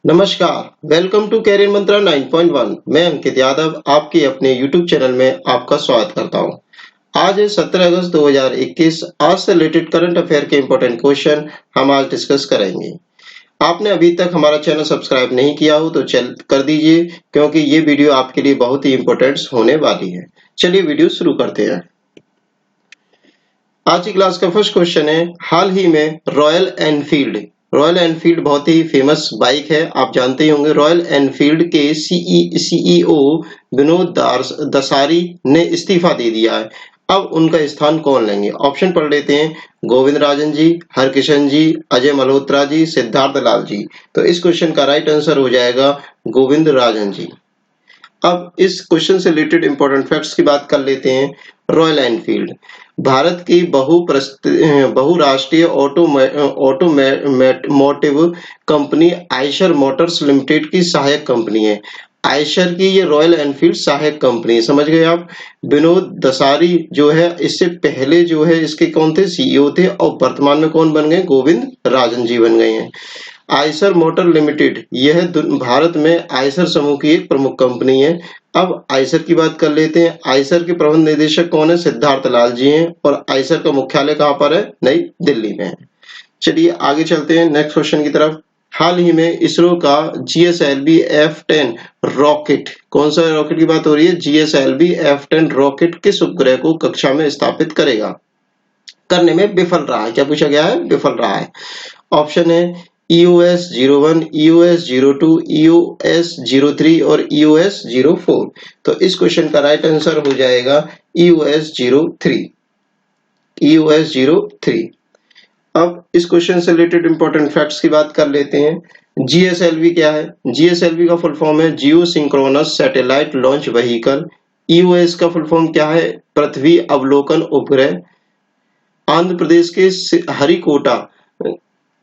नमस्कार, welcome to career मंत्रा 9.1। मैं अंकित यादव आपके अपने YouTube चैनल में आपका स्वागत करता हूं। आज है 17 अगस्त 2021। आज से रिलेटेड करंट अफेयर के इंपॉर्टेंट क्वेश्चन हम आज डिस्कस करेंगे। आपने अभी तक हमारा चैनल सब्सक्राइब नहीं किया हो तो कर दीजिए, क्योंकि ये वीडियो आपके लिए बहुत ही इंपॉर्टेंट होने वाली है। चलिए वीडियो शुरू करते हैं। आज की क्लास का फर्स्ट क्वेश्चन है, हाल ही में रॉयल एनफील्ड बहुत ही फेमस बाइक है, आप जानते ही होंगे। रॉयल एनफील्ड के सीईओ विनोद दसारी ने इस्तीफा दे दिया है। अब उनका स्थान कौन लेंगे? ऑप्शन पढ़ लेते हैं। गोविंद राजन जी, हरकिशन जी, अजय मल्होत्रा जी, सिद्धार्थ लाल जी। तो इस क्वेश्चन का राइट आंसर हो जाएगा गोविंद राजन जी। अब इस क्वेश्चन से रिलेटेड इंपॉर्टेंट फैक्ट्स की बात कर लेते हैं। रॉयल एनफील्ड भारत की बहुराष्ट्रीय automotive company Eicher Motors limited की सहायक कंपनी है। आयशर की ये रॉयल एनफील्ड सहायक कंपनी है, समझ गए आप। विनोद दसारी जो है, इससे पहले जो है इसके कौन थे? सीईओ थे, और वर्तमान में कौन बन गए? गोविंद राजन जी बन गए हैं। आयशर मोटर लिमिटेड यह भारत में आयशर समूह की एक प्रमुख कंपनी है। अब आयशर की बात कर लेते हैं। आयशर के प्रबंध निदेशक कौन है? सिद्धार्थ लाल जी हैं, और आयशर का मुख्यालय कहाँ पर है? नई दिल्ली में है। चलिए आगे चलते हैं नेक्स्ट क्वेश्चन की तरफ। हाल ही में इसरो का GSLV F10 रॉकेट, कौन सा रॉकेट की बात हो रही है? GSLV F10 रॉकेट किस उपग्रह को कक्षा में स्थापित करने में विफल रहा है? क्या पूछा गया है? विफल रहा है। ऑप्शन है EOS-01, EOS-02, EOS-03 और EOS-04। तो इस क्वेश्चन का राइट आंसर हो जाएगा EOS-03। EOS-03। अब इस क्वेश्चन से रिलेटेड इंपॉर्टेंट फैक्ट्स की बात कर लेते हैं। GSLV क्या है? GSLV का फुल फॉर्म है geo synchronous satellite launch vehicle. EOS का फुल फॉर्म क्या है? पृथ्वी अवलोकन उपग्रह। आंध्र प्रदेश के हरिकोटा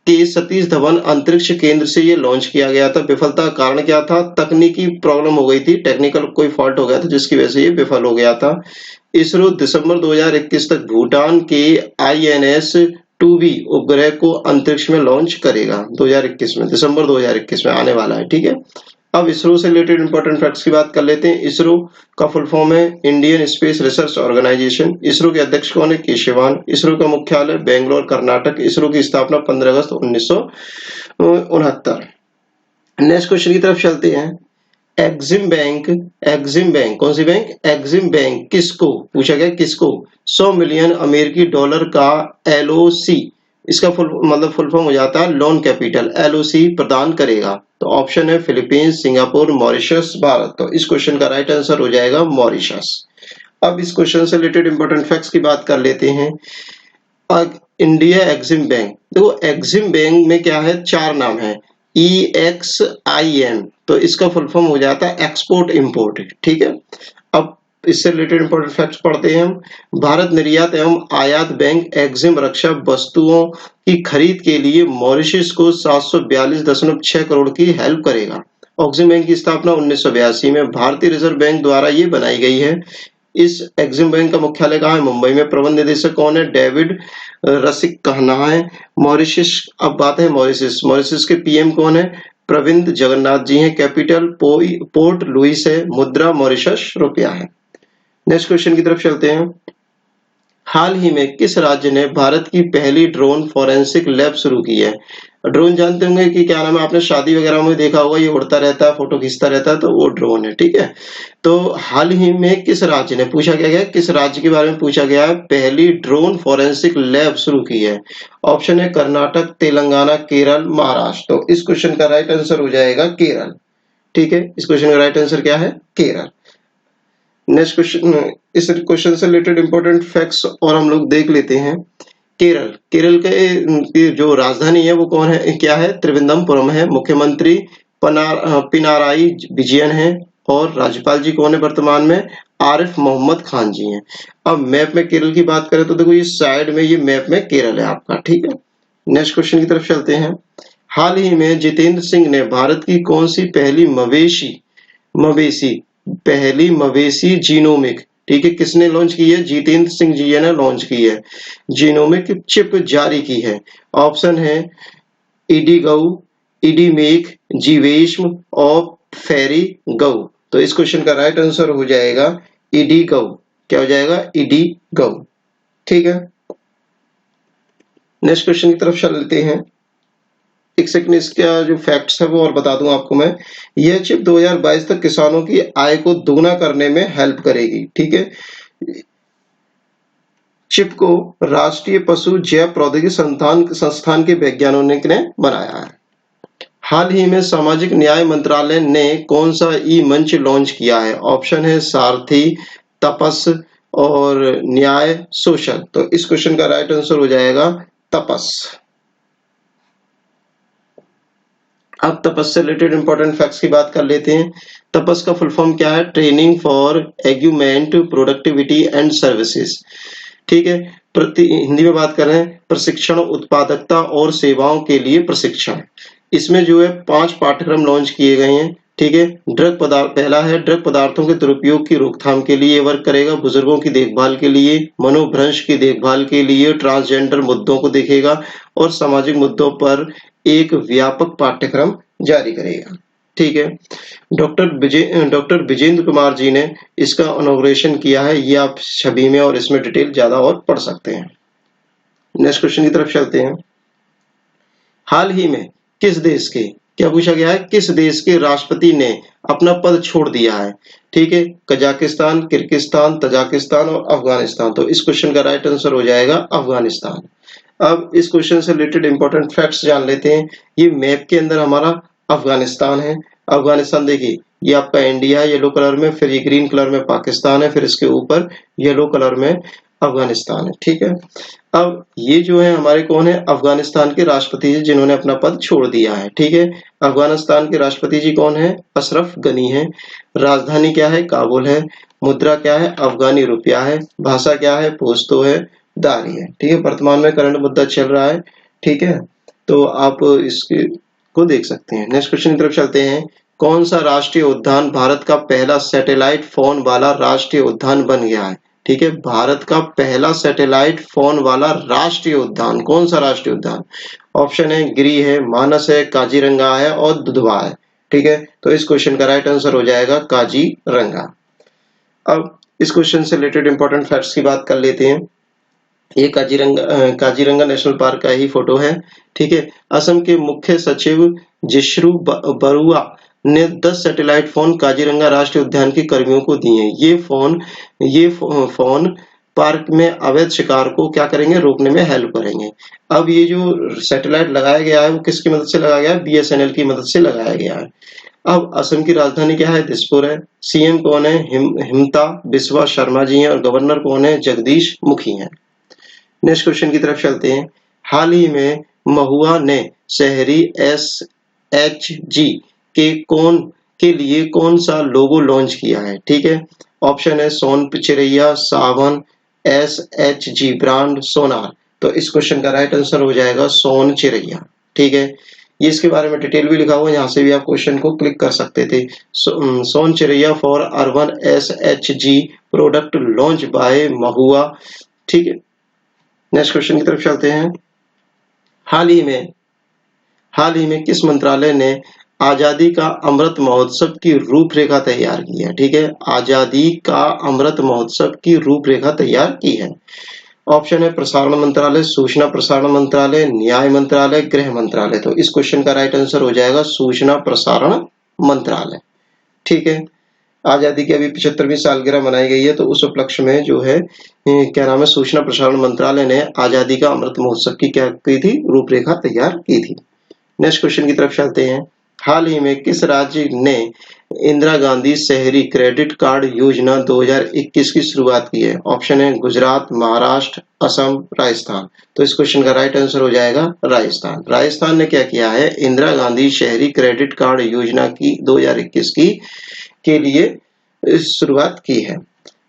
के सतीश धवन अंतरिक्ष केंद्र से ये लॉन्च किया गया था। विफलता का कारण क्या था? तकनीकी प्रॉब्लम हो गई थी, टेक्निकल कोई फॉल्ट हो गया था, जिसकी वजह से ये विफल हो गया था। इसरो दिसंबर 2021 तक भूटान के INS-2B उपग्रह को अंतरिक्ष में लॉन्च करेगा। 2021 में, दिसंबर 2021 में आने वाला है, ठीक है। अब इसरो से रिलेटेड इंपॉर्टेंट फैक्ट्स की बात कर लेते हैं। इसरो का फुल फॉर्म है Indian space research organisation. ISRO के अध्यक्ष कौन है? के शिवान। इसरो का मुख्यालय बेंगलोर, कर्नाटक। इसरो की स्थापना 15 अगस्त 1969। नेक्स्ट क्वेश्चन की तरफ चलते हैं। एक्सिम बैंक कौन सी बैंक? एक्सिम बैंक किसको पूछा गया? किसको 100 मिलियन अमेरिकी डॉलर का LOC, इसका फुल फॉर्म हो जाता है लोन कैपिटल, LOC प्रदान करेगा? तो ऑप्शन है फिलीपींस, सिंगापुर, मॉरिशस, भारत। तो इस क्वेश्चन का राइट आंसर हो जाएगा मॉरिशस। अब इस क्वेश्चन से रिलेटेड इंपॉर्टेंट फैक्ट्स की बात कर लेते हैं। इंडिया एक्सिम बैंक, देखो एक्सिम बैंक में क्या है? 4 नाम है, EXIM। तो इसका फुल फॉर्म हो जाता है एक्सपोर्ट इंपोर्ट, ठीक है। अब इससे रिलेटेड इंपॉर्टेंट फैक्ट्स पढ़ते हैं हम। भारत निर्यात एवं आयात बैंक एक्सिम रक्षा वस्तुओं की खरीद के लिए मॉरिशस को 742.6 करोड़ की हेल्प करेगा। एक्सिम बैंक की स्थापना 1982 में भारतीय रिजर्व बैंक द्वारा ये बनाई गई है। इस एक्सिम बैंक का मुख्यालय कहाँ है? मुंबई में। प्रबंध निदेशक कौन है? डेविड रसिक कहना है। मॉरिशस, अब बात है मॉरिशस के PM कौन है? प्रविंद जगन्नाथ जी हैं। कैपिटल पोर्ट लुइस है। मुद्रा मॉरिशस रुपया है। नेक्स्ट क्वेश्चन की तरफ चलते हैं। हाल ही में किस राज्य ने भारत की पहली ड्रोन फॉरेंसिक लैब शुरू की है? ड्रोन जानते होंगे कि क्या नाम है, आपने शादी वगैरह में देखा होगा, ये उड़ता रहता है, फोटो खींचता रहता है, तो वो ड्रोन है, ठीक है। तो हाल ही में किस राज्य ने, पूछा गया है किस राज्य के बारे में पूछा गया है, पहली ड्रोन फॉरेंसिक लैब शुरू की है? ऑप्शन है कर्नाटक, तेलंगाना, केरल, महाराष्ट्र। तो इस क्वेश्चन का राइट आंसर हो जाएगा केरल, ठीक है। इस क्वेश्चन का राइट आंसर क्या है? केरल। नेक्स्ट क्वेश्चन, इस क्वेश्चन से रिलेटेड इंपॉर्टेंट फैक्ट्स और हम लोग देख लेते हैं। केरल के जो राजधानी है वो कौन है? क्या है? त्रिवेंद्रपुरम है। मुख्यमंत्री पिनाराई विजयन है, और राज्यपाल जी कौन है वर्तमान में? आरिफ मोहम्मद खान जी हैं। अब मैप में केरल की बात करें तो देखो ये साइड में, ये मैप में केरल है आपका, ठीक है। नेक्स्ट क्वेश्चन की तरफ चलते हैं। हाल ही में जितेंद्र सिंह ने भारत की कौन सी पहली मवेशी जीनोमिक, ठीक है, किसने लॉन्च की है? जितेंद्र सिंह जी ने लॉन्च की है। जीनोमिक चिप जारी की है। ऑप्शन है ईडीगऊ, इडीमेक, जीवेश्म और फेरी गौ। तो इस क्वेश्चन का राइट आंसर हो जाएगा इडी गौ। क्या हो जाएगा? इडी गौ। ठीक है, नेक्स्ट क्वेश्चन की तरफ चल लेते हैं। एक सेकंड, इसका जो फैक्ट्स है वो और बता दूं आपको मैं। यह चिप 2022 तक किसानों की आय को दोगुना करने में हेल्प करेगी। ठीक है, चिप को राष्ट्रीय पशु जैव प्रौद्योगिकी संस्थान के वैज्ञानिकों ने बनाया है। हाल ही में सामाजिक न्याय मंत्रालय ने कौन सा ई मंच लॉन्च किया है? ऑप्शन है सारथी, तपस और न्याय सोशल। तो इस क्वेश्चन का राइट आंसर हो जाएगा तपस। अब तपस से रिलेटेड इंपॉर्टेंट फैक्ट्स की बात कर लेते हैं। तपस का फुल फॉर्म क्या है? Training for augment productivity and services. ठीक है, हिंदी में बात कर रहे हैं प्रशिक्षण, उत्पादकता और सेवाओं के लिए प्रशिक्षण। इसमें जो है 5 पाठ्यक्रम लॉन्च किए गए हैं। ठीक है, पहला है ड्रग पदार्थों के दुरुपयोग की रोकथाम के लिए वर्क करेगा, बुजुर्गों की देखभाल के लिए, मनोभ्रंश की देखभाल के लिए, ट्रांसजेंडर मुद्दों को देखेगा और सामाजिक मुद्दों पर एक व्यापक पाठ्यक्रम जारी करेगा। ठीक है, डॉक्टर विजेंद्र कुमार जी ने इसका इनॉग्रेशन किया है। ये आप छवि में और इसमें डिटेल ज्यादा और पढ़ सकते हैं। नेक्स्ट क्वेश्चन की तरफ चलते हैं। हाल ही में किस देश के, क्या पूछा गया है, किस देश के राष्ट्रपति ने अपना पद छोड़ दिया है? ठीक है, कजाकिस्तान, किर्गिस्तान, तजाकिस्तान और अफगानिस्तान। तो इस क्वेश्चन का राइट आंसर हो जाएगा अफगानिस्तान। अब इस क्वेश्चन से रिलेटेड इंपॉर्टेंट फैक्ट्स जान लेते हैं। ये मैप के अंदर हमारा अफगानिस्तान है। अफगानिस्तान देखिए, ये आपका इंडिया है येलो कलर में, फिर ये ग्रीन कलर में पाकिस्तान है, फिर इसके ऊपर येलो कलर में अफगानिस्तान है। ठीक है, अब ये जो है हमारे कौन है? अफगानिस्तान के राष्ट्रपति जी जिन्होंने अपना पद छोड़ दिया है। ठीक है, अफगानिस्तान के राष्ट्रपति जी कौन है? अशरफ गनी है। राजधानी क्या है? काबुल है। मुद्रा क्या है? अफगानी रुपया है। भाषा क्या है? पश्तो है, दारी है। ठीक है, वर्तमान में करंट मुद्दा चल रहा है। ठीक है, तो आप इसके को देख सकते हैं। नेक्स्ट क्वेश्चन की तरफ चलते हैं। कौन सा राष्ट्रीय उद्यान भारत का पहला सैटेलाइट फोन वाला राष्ट्रीय उद्यान बन गया है? ठीक है, भारत का पहला सैटेलाइट फोन वाला राष्ट्रीय उद्यान कौन सा राष्ट्रीय उद्यान? ऑप्शन है गिरी है, मानस है, काजीरंगा है और दुधवा है। ठीक है, तो इस क्वेश्चन का राइट आंसर हो जाएगा काजीरंगा। अब इस क्वेश्चन से रिलेटेड इंपॉर्टेंट फैक्ट्स की बात कर लेते हैं। ये काजीरंगा नेशनल पार्क का ही फोटो है। ठीक है, असम के मुख्य सचिव जिश्रू बरुआ ने 10 सैटेलाइट फोन काजीरंगा राष्ट्रीय उद्यान के कर्मियों को दिए। ये फोन पार्क में अवैध शिकार को क्या करेंगे? रोकने में हेल्प करेंगे। अब ये जो सैटेलाइट लगाया गया है वो किसकी मदद से लगाया गया है? बीएसएनएल की मदद से लगाया गया है। अब असम की राजधानी क्या है? दिसपुर है। सीएम कौन है? हिमंता बिस्वा शर्मा जी हैं और गवर्नर कौन है? जगदीश मुखी हैं। नेक्स्ट क्वेश्चन की तरफ चलते हैं। हाल ही में महुआ ने शहरी SHG के लिए कौन सा लोगो लॉन्च किया है? ठीक है, ऑप्शन है सोन चिरैया, सावन, SHG ब्रांड, सोनार। तो इस क्वेश्चन का राइट आंसर हो जाएगा सोन चिरैया। ठीक है, ये इसके बारे में डिटेल भी लिखा हुआ है, यहाँ से भी आप क्वेश्चन को क्लिक कर सकते थे। Son Chiraiya for urban SHG product launch by Mahua. ठीक है, नेक्स्ट क्वेश्चन की तरफ चलते हैं। हाल ही में किस मंत्रालय ने आजादी का अमृत महोत्सव की रूपरेखा तैयार की है? ठीक है, आजादी का अमृत महोत्सव की रूपरेखा तैयार की है। ऑप्शन है प्रसारण मंत्रालय, सूचना प्रसारण मंत्रालय, न्याय मंत्रालय, गृह मंत्रालय। तो इस क्वेश्चन का राइट आंसर हो जाएगा सूचना प्रसारण मंत्रालय। ठीक है, आजादी की अभी 75वीं सालगिरह मनाई गई है, तो उस उपलक्ष्य में जो है क्या नाम है, सूचना प्रसारण मंत्रालय ने आजादी का अमृत महोत्सव की क्या की थी? रूपरेखा तैयार की थी। नेक्स्ट क्वेश्चन की तरफ चलते हैं। हाल ही में किस राज्य ने इंदिरा गांधी शहरी क्रेडिट कार्ड योजना 2021 की शुरुआत की है? ऑप्शन है गुजरात, महाराष्ट्र, असम, राजस्थान। तो इस क्वेश्चन का राइट आंसर हो जाएगा राजस्थान। राजस्थान ने क्या किया है? इंदिरा गांधी शहरी क्रेडिट कार्ड योजना की 2021 की के लिए शुरुआत की है।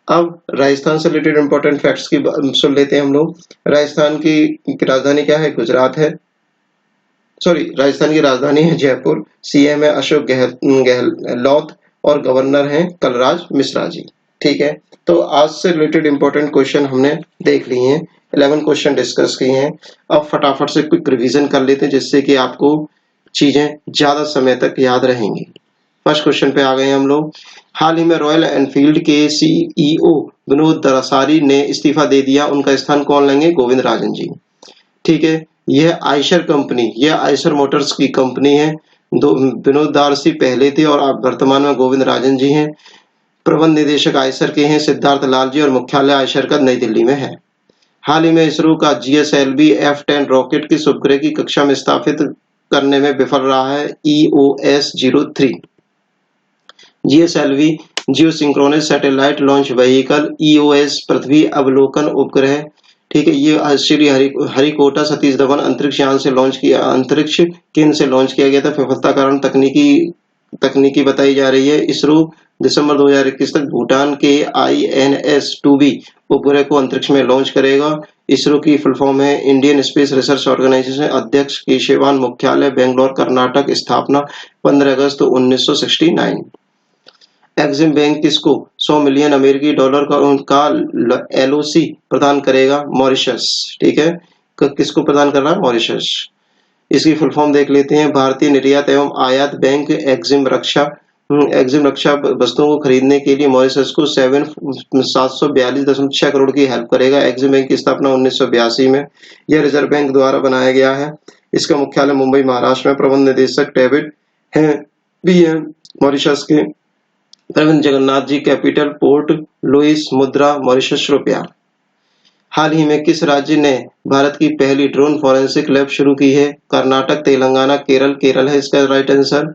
अब राजस्थान से रिलेटेड इंपॉर्टेंट फैक्ट्स की सुन लेते हैं हम लोग। राजस्थान की राजधानी क्या है? गुजरात है। राजस्थान की राजधानी है जयपुर। सीएम है अशोक गहलोत और गवर्नर हैं कलराज मिश्रा जी। ठीक है, तो आज से रिलेटेड इंपॉर्टेंट क्वेश्चन हमने देख लिए हैं। 11 क्वेश्चन डिस्कस किए हैं। अब फटाफट से क्विक रिवीजन कर लेते हैं जिससे कि आपको चीजें ज्यादा समय तक याद रहेंगी। फर्स्ट क्वेश्चन पे आ गए हम लोग। हाल ही में रॉयल एनफील्ड के सीईओ विनोद दरासारी ने इस्तीफा दे दिया, उनका स्थान कौन लेंगे? गोविंद राजन जी। ठीक है, यह आयशर कंपनी, यह आयशर मोटर्स की कंपनी है। दो विनोद दारसी पहले थे और अब वर्तमान में गोविंद राजन जी हैं। प्रबंध निदेशक आयशर के हैं सिद्धार्थ लाल जी और मुख्यालय आयशर का नई दिल्ली में है। हाल ही में इसरो का GSLV F-10 रॉकेट किस उपग्रह की कक्षा में स्थापित करने में विफल रहा है? EOS-03। GSLV geosynchronous satellite launch vehicle EOS पृथ्वी अवलोकन उपग्रह, ठीक है, ये श्री हरिकोटा सतीश धवन अंतरिक्ष यान से लॉन्च किया, अंतरिक्ष केंद्र से लॉन्च किया गया था। विफलता कारण तकनीकी बताई जा रही है। इसरो दिसंबर 2021 तक भूटान के INS-2B उपग्रह को अंतरिक्ष में लॉन्च करेगा। इसरो की फुल फॉर्म है इंडियन स्पेस रिसर्च ऑर्गेनाइजेशन। अध्यक्ष केशवान, मुख्यालय बेंगलोर कर्नाटक, स्थापना 15 अगस्त 1969। एक्सिम बैंक किसको 100 मिलियन अमेरिकी डॉलर का LOC प्रदान करेगा? मॉरिशस। ठीक है, किसको प्रदान कर रहा है? मॉरिशस। इसकी फुल फॉर्म देख लेते हैं। भारतीय निर्यात एवं आयात बैंक एक्सिम रक्षा वस्तुओं को खरीदने के लिए मॉरिशस को 742.6 करोड़ की हेल्प करेगा। एक्सिम बैंक की स्थापना 1982 में। यह रिजर्व बैंक द्वारा बनाया गया है। इसका मुख्यालय मुंबई महाराष्ट्र में। प्रबंध निदेशक डेविड है भी है मॉरिशस के। प्रबंध Jugnauth ji. Capital Port Louis. मुद्रा मॉरिशस रुपया। हाल ही में किस राज्य ने भारत की पहली ड्रोन फॉरेंसिक लैब शुरू की है? कर्नाटक, तेलंगाना, केरल। केरल है इसका राइट आंसर।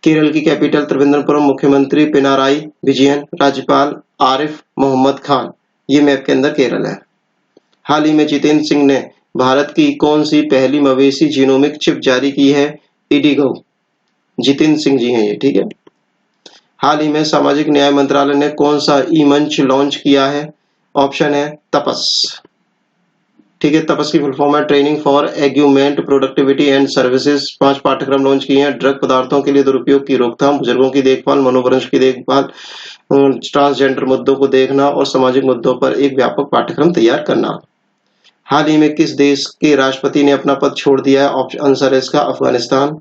केरल की कैपिटल त्रिवेंद्रपुरम। मुख्यमंत्री पिनाराई विजयन। राज्यपाल आरिफ मोहम्मद खान। ये मैप के अंदर केरल है। हाल ही में जितेंद्र सिंह ने भारत की कौन सी पहली मवेशी जीनोमिक चिप जारी की है? इंडिगो। जितेंद्र सिंह जी हैं ये। ठीक है। हाल ही में सामाजिक न्याय मंत्रालय ने कौन सा ई मंच लॉन्च किया है? ऑप्शन है तपस। ठीक है, तपस की फुल फॉर्म है training for augment productivity and services. 5 पाठ्यक्रम लॉन्च किए हैं। ड्रग पदार्थों के लिए दुरुपयोग की रोकथाम, बुजुर्गों की देखभाल, मनोवंश की देखभाल, ट्रांसजेंडर मुद्दों को देखना और सामाजिक मुद्दों पर एक व्यापक पाठ्यक्रम तैयार करना। हाल ही में किस देश के राष्ट्रपति ने अपना पद छोड़ दिया है? ऑप्शन आंसर है इसका अफगानिस्तान।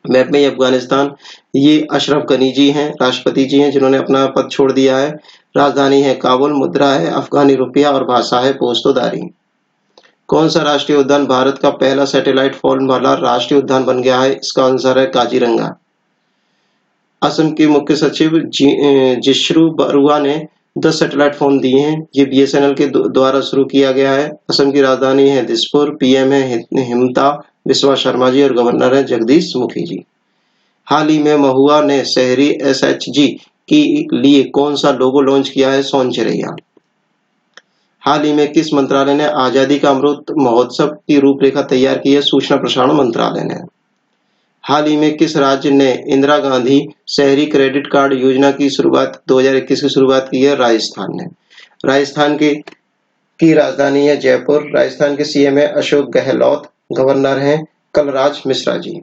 मैप में अफगानिस्तान, ये अशरफ गनी जी हैं, राष्ट्रपति जी हैं जिन्होंने अपना पद छोड़ दिया है। राजधानी है काबुल। मुद्रा है अफगानी रुपया और भाषा है पोस्तोदारी। कौन सा राष्ट्रीय उद्यान भारत का पहला सैटेलाइट फोन वाला राष्ट्रीय उद्यान बन गया है? इसका आंसर है काजीरंगा। असम के मुख्य सचिव जिश्रू बरुआ ने 10 सैटेलाइट फोन दिए हैं। ये BSNL के द्वारा शुरू किया गया है। असम की राजधानी है दिसपुर। PM है हिमता बिस्वा शर्मा जी और गवर्नर है जगदीश मुखी जी। हाल ही में महुआ ने शहरी SHG के लिए कौन सा लोगो लॉन्च किया है? सोनचिरैया। हाल ही में किस मंत्रालय ने आजादी का अमृत महोत्सव की रूपरेखा तैयार की है? सूचना प्रसारण मंत्रालय ने। हाल ही में किस राज्य ने इंदिरा गांधी शहरी क्रेडिट कार्ड योजना की शुरुआत 2021 की शुरुआत की है? राजस्थान ने। राजस्थान की राजधानी है जयपुर। राजस्थान के CM है अशोक गहलोत। गवर्नर हैं कलराज मिश्रा जी।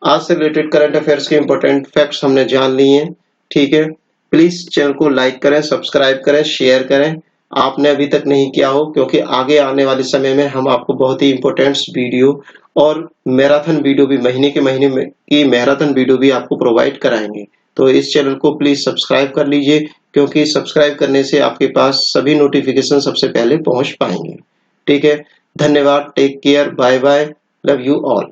आज से रिलेटेड करंट अफेयर्स के इंपॉर्टेंट फैक्ट्स हमने जान लिए हैं। ठीक है, प्लीज चैनल को लाइक करें, सब्सक्राइब करें, शेयर करें। आपने अभी तक नहीं किया हो, क्योंकि आगे आने वाले समय में हम आपको बहुत ही इंपॉर्टेंट वीडियो और मैराथन वीडियो भी महीने की मैराथन वीडियो भी आपको प्रोवाइड कराएंगे। तो इस चैनल को प्लीज सब्सक्राइब कर लीजिए, क्योंकि सब्सक्राइब करने से आपके पास सभी नोटिफिकेशन सबसे पहले पहुंच पाएंगे। ठीक है, धन्यवाद। Take care. Bye bye. Love you all.